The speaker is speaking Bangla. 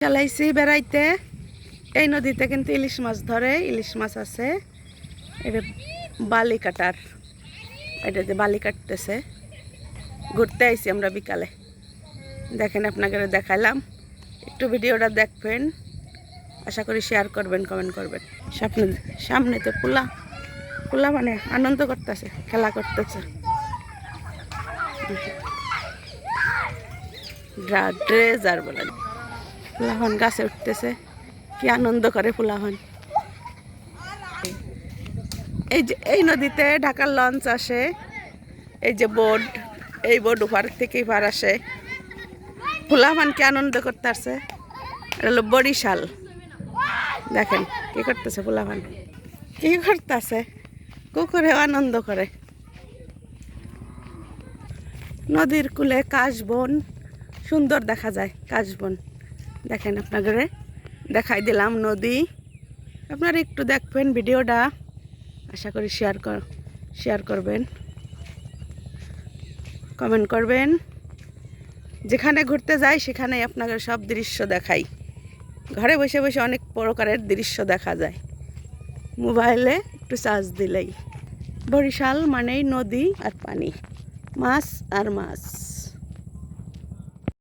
চালাইছি বেড়াইতে। এই নদীতে কিন্তু ইলিশ মাছ ধরে, ইলিশ মাছ আছে। এটা বালি কাটার, এটাতে বালি কাটতেছে। ঘুরতে আইছি আমরা বিকালে, দেখেন আপনাকে দেখাইলাম। একটু ভিডিওটা দেখবেন, আশা করি শেয়ার করবেন, কমেন্ট করবেন। সামনেতে পোলা পোলা মানে আনন্দ করতেছে, খেলা করতেছে। ড্রেজার বলে ফুলাহন গাছে উঠতেছে, কি আনন্দ করে ফুলাহন। এই যে এই নদীতে ঢাকার লঞ্চ আসে, এই যে বোট, এই বোট ওপার থেকে পার আসে। ফুলাহন কি আনন্দ করতে আসছে। এটা হলো বরিশাল। দেখেন কি করতেছে ফুলাহন, কি করতেছে, কুকুরে আনন্দ করে। নদীর কূলে কাশবন সুন্দর দেখা যায়, কাশবন দেখেন আপনাদের দেখাই দিলাম। নদী আপনারা একটু দেখবেন ভিডিওটা, আশা করি শেয়ার করবেন, কমেন্ট করবেন। যেখানে ঘুরতে যাই সেখানে আপনাদের সব দৃশ্য দেখাই। ঘরে বসে বসে অনেক প্রকারের দৃশ্য দেখা যায়, মোবাইলে একটু চার্জ দিলেই। বরিশাল মানেই নদী আর পানি, মাছ আর মাছ।